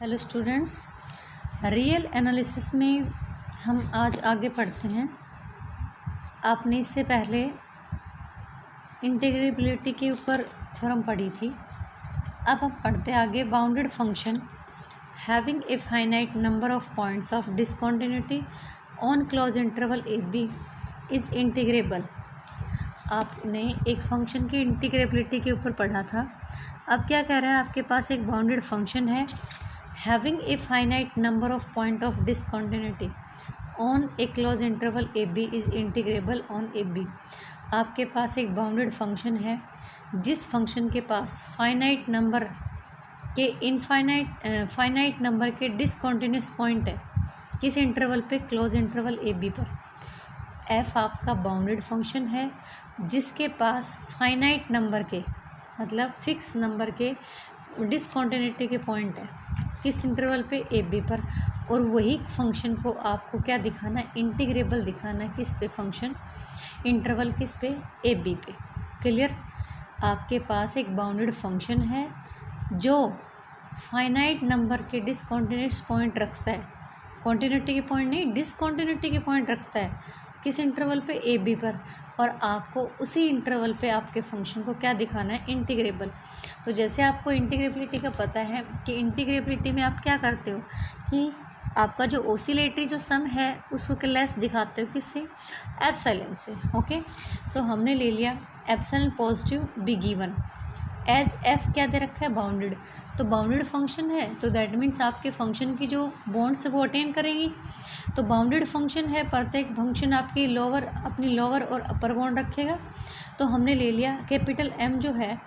Hello students, real analysis में हम आज आगे पढ़ते हैं। आपने इससे पहले इंटीग्रेबिलिटी के ऊपर थ्योरम पढ़ी थी। अब हम पढ़ते आगे bounded function having a finite number of points of discontinuity on close interval A B is integrable. आपने एक फंक्शन की इंटीग्रेबिलिटी के ऊपर पढ़ा था। अब क्या कह रहा है, आपके पास एक बाउंडेड फंक्शन है having a finite number of point of discontinuity on a closed interval AB is integrable on AB। आपके पास एक बाउंडेड फंक्शन है जिस फंक्शन के पास फाइनाइट नंबर के फाइनाइट नंबर के डिसकंटिन्यूस पॉइंट है किस इंटरवल पे, क्लोज इंटरवल AB पर। f आपका बाउंडेड फंक्शन है जिसके पास फाइनाइट नंबर के मतलब फिक्स नंबर के डिसकंटिन्यूटी के पॉइंट है किस इंटरवल पे AB पर, और वही फंक्शन को आपको क्या दिखाना है, इंटीग्रेबल दिखाना है। किस पे फंक्शन, इंटरवल किस पे, AB पे। क्लियर। आपके पास एक बाउंडेड फंक्शन है जो फाइनाइट नंबर के डिसकंटिन्यूस पॉइंट रखता है, कॉन्टिन्यूटी के पॉइंट नहीं, डिसकंटिन्यूटी के पॉइंट रखता है किस इंटरवल पे, AB पर, और आपको उसी इंटरवल पे आपके फंक्शन को क्या दिखाना है, इंटीग्रेबल। तो जैसे आपको इंटीग्रेबिलिटी का पता है कि इंटीग्रेबिलिटी में आप क्या करते हो कि आपका जो ओसिलेटरी जो सम है उसको लेस दिखाते हो किससे, एप्सिलॉन से। ओके, तो हमने ले लिया epsilon positive be given as F क्या दे रखा है, बाउंडेड। तो बाउंडेड फंक्शन है तो दैट मीन्स आपके फंक्शन की जो बॉन्ड्स वो अटेन करेगी। तो बाउंडेड फंक्शन है, प्रत्येक फंक्शन आपकी अपनी लोअर और अपर बाउंड रखेगा। तो हमने ले लिया कैपिटल M जो है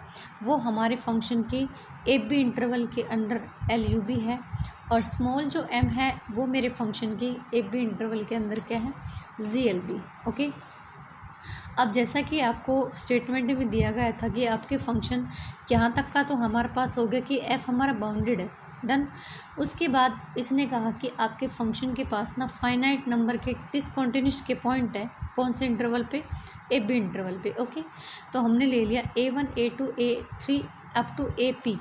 वो हमारे फंक्शन की AB इंटरवल के अंडर LUB है, और स्मॉल जो m है वो मेरे फंक्शन की AB इंटरवल के अंदर क्या है, ZLB। ओके, अब जैसा कि आपको स्टेटमेंट में दिया गया था कि आपके फंक्शन यहाँ तक का तो हमारे पास हो गया कि f हमारा बाउंडेड है, डन। उसके बाद इसने कहा कि आपके फंक्शन के पास ना फाइनाइट नंबर के डिसकंटिन्यूस के पॉइंट है कौन से इंटरवल पे, AB इंटरवल पे। ओके, तो हमने ले लिया A1 A2 A3 up to AP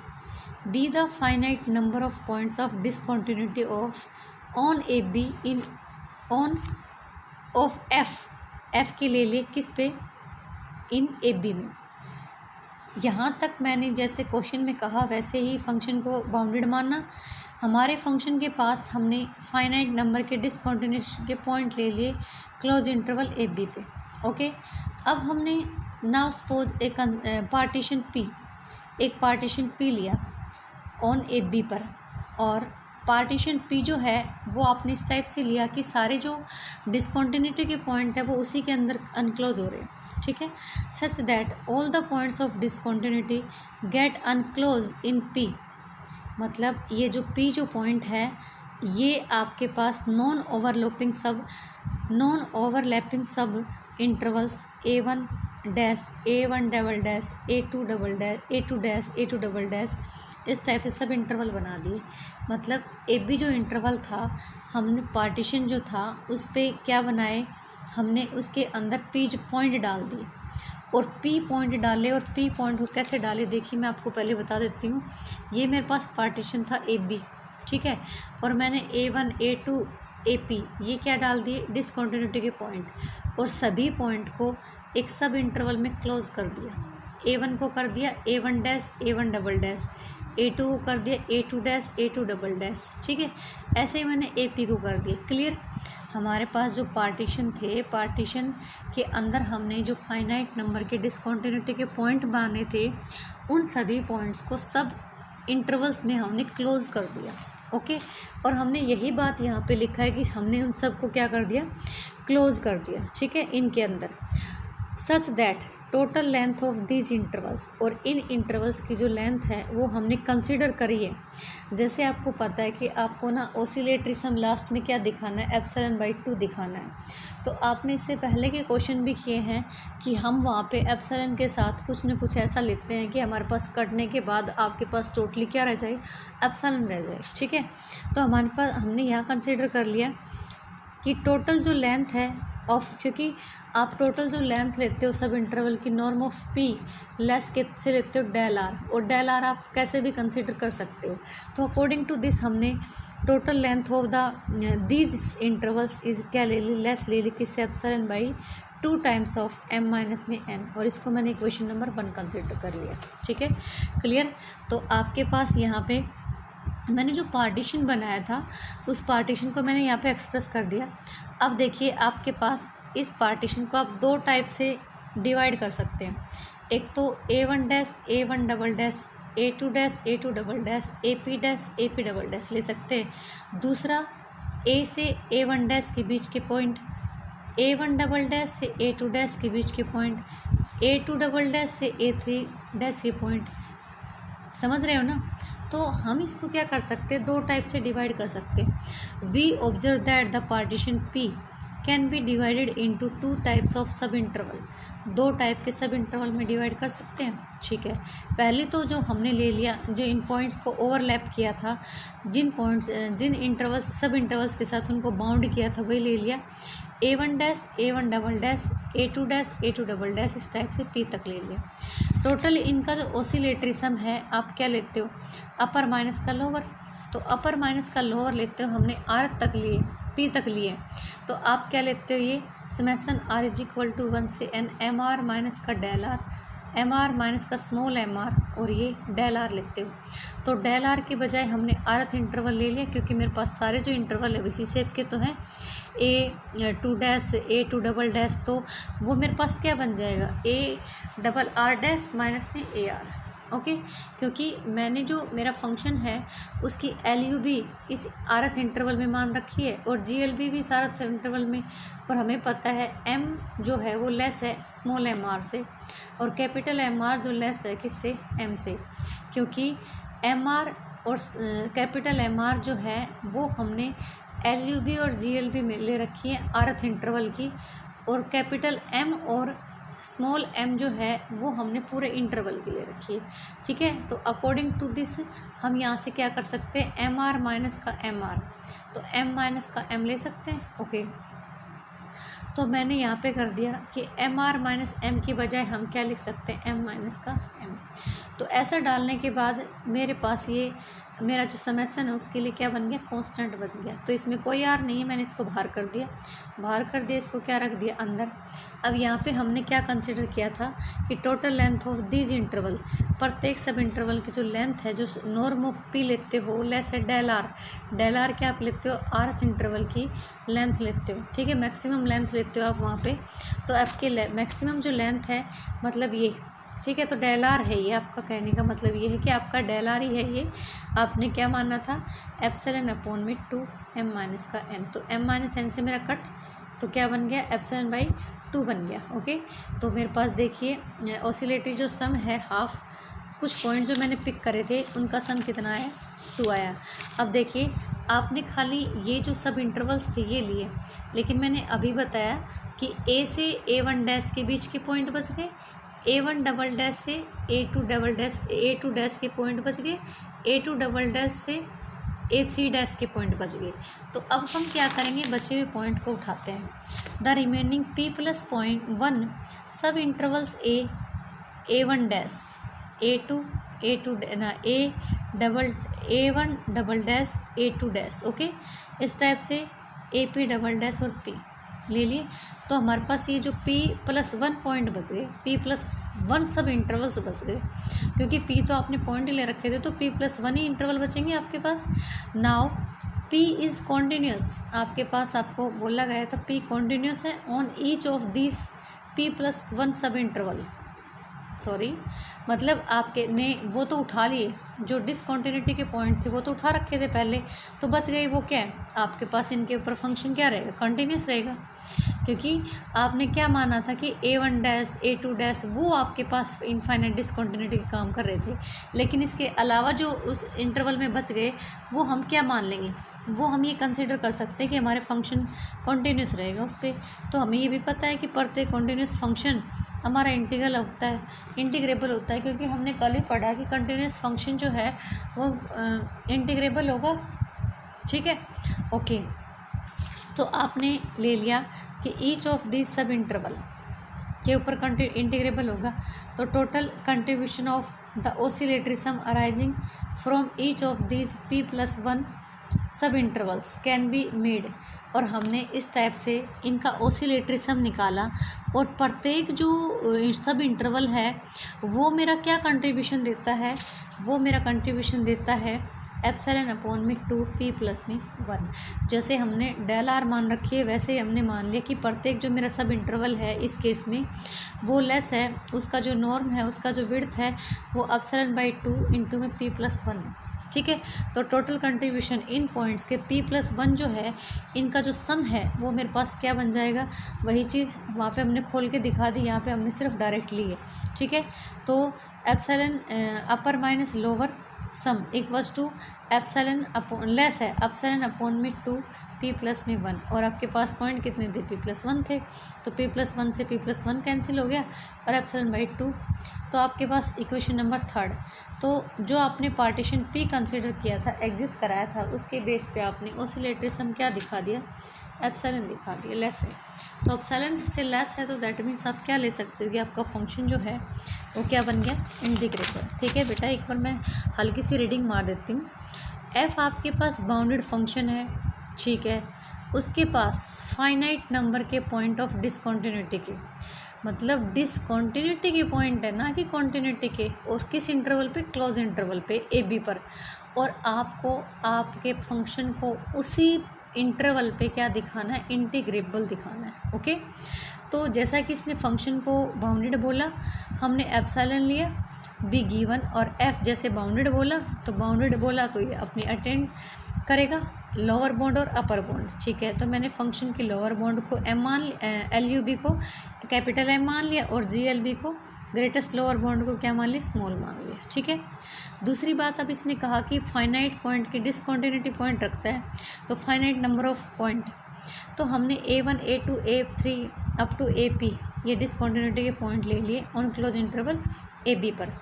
be the finite number of points of discontinuity of on AB in on of F के ले लिए किस पे, इन AB में। यहाँ तक मैंने जैसे क्वेश्चन में कहा वैसे ही फंक्शन को बाउंडेड मानना। हमारे फंक्शन के पास हमने फाइनाइट नंबर के डिसकंटिन्यूस के पॉइंट ले लिए क्लोज इंटरवल AB पे। ओके, अब हमने नाउ सपोज एक पार्टीशन P, एक पार्टीशन P लिया ऑन AB पर, और पार्टीशन P जो है वो आपने इस टाइप से लिया कि सारे जो डिसकंटिन्यूटी के पॉइंट है वो उसी के अंदर अनक्लोज हो रहे हैं, ठीक है। Such that all the points of discontinuity get enclose in P, मतलब ये जो P जो पॉइंट है ये आपके पास नॉन ओवरलैपिंग सब intervals A1 dash A1 double dash A2 double dash A2 dash A2 double dash इस टाइप से सब इंटरवल बना दिए। मतलब AB जो इंटरवल था हमने पार्टीशन जो था उस पर क्या बनाए, हमने उसके अंदर P जो पॉइंट डाल दिए, और P पॉइंट डाले। और P पॉइंट को कैसे डाले देखिए मैं आपको पहले बता देती हूँ। ये मेरे पास पार्टीशन था AB, ठीक है, और मैंने A1 A2 AP ये क्या डाल दिए, डिसकंटिन्यूटी के पॉइंट, और सभी पॉइंट को एक सब इंटरवल में क्लोज कर दिया। A1 को कर दिया A1 dash A1 double dash, A2 को कर दिया A2 dash A2 double dash, ठीक है। ऐसे ही मैंने AP को कर दिया। क्लियर। हमारे पास जो पार्टीशन थे, पार्टीशन के अंदर हमने जो फाइनाइट नंबर के डिसकंटिन्यूटी के पॉइंट बनाने थे उन सभी पॉइंट्स को सब इंटरवल्स में हमने क्लोज कर दिया। ओके, और हमने यही बात यहाँ पे लिखा है कि हमने उन सब को क्या कर दिया, क्लोज कर दिया, ठीक है, इनके अंदर। Such that total length of these intervals, और इन इंटरवल्स की जो लेंथ है वो हमने कंसीडर करी है। जैसे आपको पता है कि आपको ना ओसिलेटरी सम लास्ट में क्या दिखाना है, ε/2 दिखाना है। तो आपने इससे पहले के क्वेश्चन भी किए हैं कि हम वहाँ पे एप्सिलॉन के साथ कुछ न कुछ ऐसा लिखते हैं कि हमारे पास कटने के बाद आपके पास टोटली क्या रह जाए, एप्सिलॉन रह जाए, ठीक है। तो हमारे पास हमने यहाँ कंसीडर कर लिया कि टोटल जो लेंथ है ऑफ, क्योंकि आप टोटल जो लेंथ लेते हो सब इंटरवल की, नॉर्म ऑफ पी लेस के से लेते हो डेल आर, और डेल आर आप कैसे भी कंसिडर कर सकते हो। तो अकॉर्डिंग टू दिस हमने total length of the these intervals is क्या ले ली, लेस ले ली, किससे, epsilon by 2 times of m minus में n, और इसको मैंने इक्वेशन नंबर 1 कंसिडर कर लिया। ठीक है, क्लियर। तो आपके पास यहाँ पे मैंने जो पार्टीशन बनाया था उस पार्टीशन को मैंने यहाँ पे एक्सप्रेस कर दिया। अब देखिए आपके पास इस पार्टीशन को आप 2 टाइप से डिवाइड कर सकते हैं। एक तो a1 dash a1 double dash a2 dash a2 double dash AP dash AP double dash ले सकते हैं। दूसरा a से a1 डैश के बीच के पॉइंट, a1 डबल डैश से a2 डैश के बीच के पॉइंट, a2 डबल डैश से a3 डैश के पॉइंट, समझ रहे हो ना। तो हम इसको क्या कर सकते हैं, 2 टाइप से डिवाइड कर सकते हैं। We observe that the partition P can be divided into 2 types of sub interval, 2 type के सब इंटरवल में डिवाइड कर सकते हैं। ठीक है, पहले तो जो हमने ले लिया, जो इन पॉइंट्स को ओवरलैप किया था, जिन इंटरवल्स सब इंटरवल्स के साथ उनको बाउंड किया था वही ले लिया। a1 dash a1 double dash a2 dash a2 double dash इस टाइप से P तक ले लिया। टोटल इनका जो ऑसिलेटरी सम है आप क्या लेते हो, अपर माइनस का लोअर। तो अपर माइनस का लोअर लेते हो, हमने R तक लिए, P तक लिए, तो आप क्या लेते हो, ये summation R is equal to 1 से n mr माइनस का डेल आर, mr माइनस का स्मॉल mr, और ये डेल आर लेते हो। तो डेल आर के बजाय हमने rth इंटरवल ले लिया, क्योंकि मेरे पास सारे जो इंटरवल है इसी शेप के तो हैं, a2 dash a2 double dash, तो वो मेरे पास क्या बन जाएगा, a double r dash minus में ar। ओके, क्योंकि मैंने जो मेरा फंक्शन है उसकी LUB इस rth इंटरवल में मान रखी है, और GLB भी इस rth इंटरवल में, और हमें पता है m जो है वो लेस है स्मॉल mr से, और कैपिटल mr जो लेस है किससे, m से, क्योंकि mr और कैपिटल mr जो है वो हमने LUB और GLB में ले रखी है rth इंटरवल की, और कैपिटल M और स्मॉल m जो है वो हमने पूरे इंटरवल की ले रखी है। ठीक है, तो अकॉर्डिंग टू दिस हम यहाँ से क्या कर सकते हैं, mr माइनस का mr, तो m माइनस का m ले सकते हैं। ओके, तो मैंने यहाँ पे कर दिया कि mr माइनस m की बजाय हम क्या लिख सकते हैं, m माइनस का m। तो ऐसा डालने के बाद मेरे पास ये मेरा जो समेसन है उसके लिए क्या बन गया, कांस्टेंट बन गया। तो इसमें कोई आर नहीं है, मैंने इसको बाहर कर दिया, इसको क्या रख दिया अंदर। अब यहाँ पे हमने क्या कंसिडर किया था कि total length of these interval, प्रत्येक सब इंटरवल की जो लेंथ है, जो नॉर्म ऑफ पी लेते हो लेस है डेल आर क्या आप लेते हो, rth इंटरवल की लेंथ लेते हो। ठीक है, मैक्सिमम लेंथ लेते हो आप वहाँ पे, तो आपके मैक्सिमम जो लेंथ है मतलब ये, ठीक है, तो डेल आर है ये, आपका कहने का मतलब ये है कि आपका डेल आर ही है ये। आपने क्या मानना था, एप्सिलॉन अपॉन में 2m माइनस का n, तो m माइनस n से मेरा कट, तो क्या बन गया, एप्सिलॉन बाई 2 बन गया। ओके, तो मेरे पास देखिए ऑसिलेटरी जो सम है हाफ, कुछ पॉइंट जो मैंने पिक करे थे उनका सम कितना है, 2 आया। अब देखिए आपने खाली ये जो सब इंटरवल्स थे ये लिए, लेकिन मैंने अभी बताया कि a से a1 डैश के बीच के पॉइंट बच गए, a1 डबल डैश से a2 डैश के पॉइंट बच गए, a2 डबल डैश से a3 डैश के पॉइंट बच गए। तो अब हम क्या करेंगे, बचे हुए पॉइंट को उठाते हैं। The remaining p plus point 1 सब intervals a1 dash a1 double dash a2 dash. Okay, इस टाइप से AP डबल डैश और P ले लिए। तो हमारे पास ये जो p प्लस 1 पॉइंट बच गए, p प्लस 1 सब इंटरवल्स बच गए, क्योंकि p तो आपने पॉइंट ले रखे थे, तो p प्लस 1 ही इंटरवल बचेंगे आपके पास। नाउ p इज़ कॉन्टीन्यूस, आपके पास आपको बोला गया था p कॉन्टीन्यूस है on each of this p plus 1 सब इंटरवल। सॉरी, मतलब आपके ने वो तो उठा लिए, जो डिसकॉन्टिन्यूटी के पॉइंट थे वो तो उठा रखे थे पहले, तो बच गए वो क्या है आपके पास, इनके ऊपर फंक्शन क्या रहेगा, कंटिन्यूस रहेगा, क्योंकि आपने क्या माना था कि a1 डैश a2 डैश वो आपके पास इनफाइनाइट डिसकॉन्टिन्यूटी के काम कर रहे थे। लेकिन इसके अलावा जो उस इंटरवल में बच गए वो हम क्या मान लेंगे, वो हम ये कंसिडर कर सकते हैं कि हमारे फंक्शन कॉन्टीन्यूस रहेगा उस पर। तो हमें ये भी पता है कि प्रत्येक कॉन्टीन्यूस फंक्शन हमारा इंटीग्रेबल होता है, क्योंकि हमने कल ही पढ़ा कि कंटिन्यूस फंक्शन जो है वो इंटीग्रेबल होगा। ठीक है, ओके, तो आपने ले लिया कि each of this sub interval के ऊपर इंटीग्रेबल होगा, तो total contribution of the oscillatory sum arising from each of this p+1 sub intervals can be made. और हमने इस टाइप से इनका ऑसिलेटरी सम निकाला, और प्रत्येक जो सब इंटरवल है वो मेरा क्या कंट्रीब्यूशन देता है, वो मेरा कंट्रीब्यूशन देता है ε/2p+1। जैसे हमने डेल आर मान रखी है, वैसे ही हमने मान लिया कि प्रत्येक जो मेरा सब इंटरवल है इस केस में वो लेस है, उसका जो नॉर्म है, उसका जो विड्थ है वो ε/2 इंटू में p+1 है। ठीक है, तो टोटल कंट्रीब्यूशन इन पॉइंट्स के p+1 जो है इनका जो सम है वो मेरे पास क्या बन जाएगा, वही चीज़ वहाँ पे हमने खोल के दिखा दी, यहाँ पे हमने सिर्फ डायरेक्ट ली है। ठीक है, तो epsilon upper minus lower sum equals to epsilon upon less है ε/2 p+1, और आपके पास पॉइंट कितने थे, p+1 थे, तो p+1 से p+1 कैंसिल हो गया और ε/2। तो आपके पास इक्वेशन नंबर 3, तो जो आपने पार्टीशन P कंसिडर किया था, एग्जिस्ट कराया था, उसके बेस पे आपने ऑसिलेटरी सम क्या दिखा दिया, एप्सिलॉन दिखा दिया, लेस है। तो एप्सिलॉन से लेस है तो दैट मीन्स आप क्या ले सकते हो कि आपका फंक्शन जो है वो क्या बन गया, इंटीग्रेबल। ठीक है बेटा, एक बार मैं हल्की सी रीडिंग मार देती हूँ। एफ आपके पास बाउंडेड फंक्शन है, ठीक है, उसके पास फाइनाइट नंबर के पॉइंट ऑफ डिसकॉन्टिन्यूटी के, मतलब डिसकॉन्टिन्यूटी के पॉइंट है ना कि कॉन्टिन्यूटी के, और किस इंटरवल पे, क्लोज इंटरवल पे ए बी पर, और आपको आपके फंक्शन को उसी इंटरवल पे क्या दिखाना है, इंटीग्रेबल दिखाना है। ओके, तो जैसा कि इसने फंक्शन को बाउंडेड बोला, हमने एप्सिलॉन लिया, बी गिवन, और एफ जैसे बाउंडेड बोला तो बाउंडेड बोला तो ये अपनी अटेंड करेगा लोअर बाउंड और अपर बाउंड। ठीक है, तो मैंने फंक्शन की लोअर बाउंड को एम मान, LUB को कैपिटल एम मान लिया, और GLB को ग्रेटेस्ट लोअर बाउंड को क्या मान लिया, स्मॉल मान लिया। ठीक है, दूसरी बात, अब इसने कहा कि फाइनाइट पॉइंट की डिसकॉन्टिन्यूटी पॉइंट रखता है, तो फाइनाइट नंबर ऑफ पॉइंट, तो हमने A1 A2 A3 up to AP ये डिसकॉन्टिन्यूटी के पॉइंट ले लिए ऑन क्लोज इंटरवल AB पर।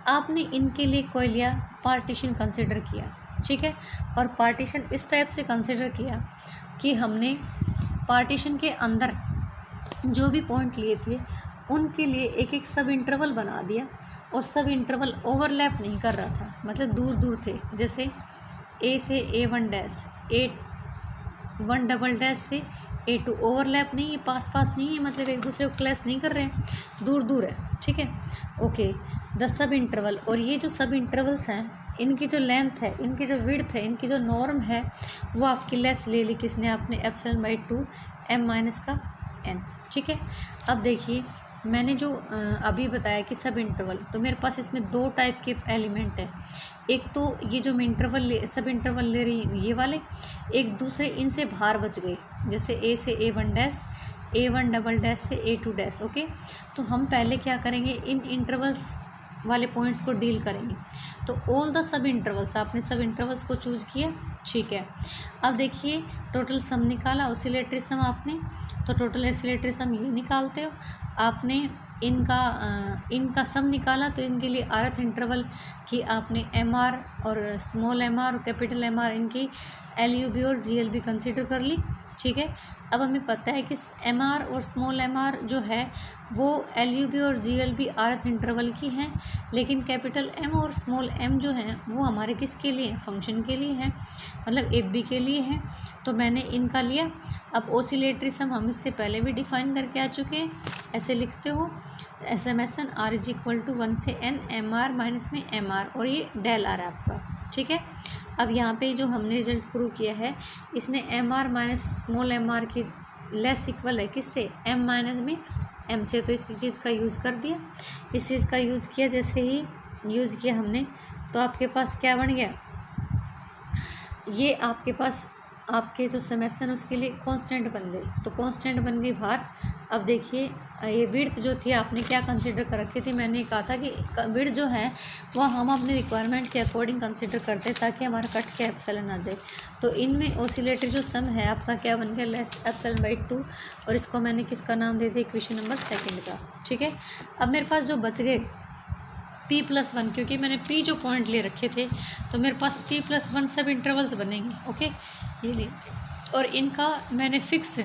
आपने इनके लिए कोई लिया, पार्टीशन कंसिडर किया। ठीक है, और पार्टीशन इस टाइप से कंसिडर किया कि हमने पार्टीशन के अंदर जो भी पॉइंट लिए थे उनके लिए एक एक सब इंटरवल बना दिया, और सब इंटरवल ओवरलैप नहीं कर रहा था, मतलब दूर दूर थे। जैसे A से A1 dash, A1 double dash से A2 ओवरलैप नहीं है, पास पास नहीं है, मतलब एक दूसरे को क्लैश नहीं कर रहे हैं, दूर दूर है। ठीक है, ओके, 10 सब इंटरवल, और ये जो सब इंटरवल्स हैं इनकी जो लेंथ है, इनकी जो विड्थ है, इनकी जो नॉर्म है वो आपकी लेस ले ली किसने, आपने ε/2 m-n। ठीक है, अब देखिए मैंने जो अभी बताया कि सब इंटरवल, तो मेरे पास इसमें दो टाइप के एलिमेंट हैं। एक तो ये जो मैं सब इंटरवल ले रही हूँ ये वाले, एक दूसरे इनसे बाहर बच गए, जैसे A से A1 dash, A1 double dash से A2 डैश। ओके, तो हम पहले क्या करेंगे, इन इंटरवल्स वाले पॉइंट्स को डील करेंगे। तो ऑल द सब इंटरवल्स, आपने सब इंटरवल्स को चूज़ किया। ठीक है, अब देखिए टोटल सम निकाला, ऑसिलेटरी सम आपने, तो टोटल ऑसिलेटरी सम ये निकालते हो आपने, इनका सम निकाला, तो इनके लिए आरथ इंटरवल की आपने MR और स्मॉल MR और कैपिटल MR इनकी LUB और GLB कंसिडर कर ली। ठीक है, अब हमें पता है कि MR और स्मॉल MR जो है वो LUB और GLB आरथ इंटरवल की हैं, लेकिन कैपिटल M और स्मॉल m जो हैं वो हमारे किसके लिए हैं, फंक्शन के लिए हैं, मतलब AB के लिए हैं। तो मैंने इनका लिया। अब ऑसिलेटरी सम हम इससे पहले भी डिफाइन करके आ चुके हैं, ऐसे लिखते हो SMSN R is equal to 1 से n MR माइनस में MR, और ये डेल आर है आपका। ठीक है, अब यहाँ पे जो हमने रिजल्ट प्रूव किया है, इसने MR माइनस स्मॉल MR की लेस इक्वल है किससे, M माइनस में M से, तो इसी चीज़ का यूज़ कर दिया। इस चीज़ का यूज़ किया, जैसे ही यूज़ किया हमने, तो आपके पास क्या बन गया, ये आपके पास आपके जो समेसन उसके लिए कांस्टेंट बन गई, तो कांस्टेंट बन गई बाहर। अब देखिए ये विड्थ जो थी आपने क्या कंसिडर कर रखी थी, मैंने कहा था कि विड्थ जो है वह हम अपने रिक्वायरमेंट के अकॉर्डिंग कंसिडर करते हैं ताकि हमारा कट के एप्सिलॉन आ जाए। तो इनमें ऑसिलेटरी जो सम है आपका क्या बन गया, लेस ε/2, और इसको मैंने किसका नाम दे दिया, इक्वेशन नंबर 2 का। ठीक है, अब मेरे पास जो बच गए p+1, क्योंकि मैंने p जो पॉइंट ले रखे थे तो मेरे पास p+1 सब इंटरवल्स बनेंगे। ओके, ये लिए, और इनका मैंने फिक्स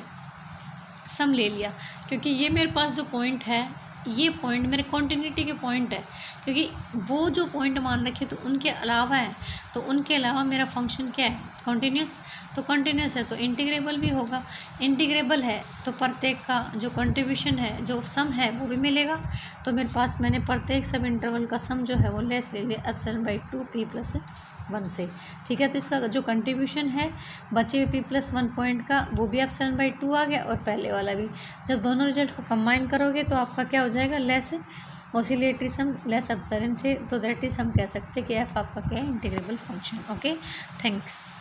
सम ले लिया, क्योंकि ये मेरे पास जो पॉइंट है, ये पॉइंट मेरे कॉन्टिन्यूटी के पॉइंट है, क्योंकि वो जो पॉइंट मान रखे तो उनके अलावा है, तो उनके अलावा मेरा फंक्शन क्या है, कॉन्टीन्यूस। तो कॉन्टीन्यूस है तो इंटीग्रेबल भी होगा, इंटीग्रेबल है तो प्रत्येक का जो कंट्रीब्यूशन है, जो सम है वो भी मिलेगा। तो मेरे पास मैंने प्रत्येक सब इंटरवल का सम जो है वो लेस ले लिया ε/2 p+1 से। ठीक है, तो इसका जो कंट्रीब्यूशन है बचे हुए p+1 पॉइंट का, वो भी ε/2 आ गया और पहले वाला भी। जब दोनों रिजल्ट को कंबाइन करोगे तो आपका क्या हो जाएगा, less oscillatory sum less epsilon से। तो दैट इज हम कह सकते हैं कि एफ आपका क्या है, इंटीग्रेबल फंक्शन। Okay, thanks.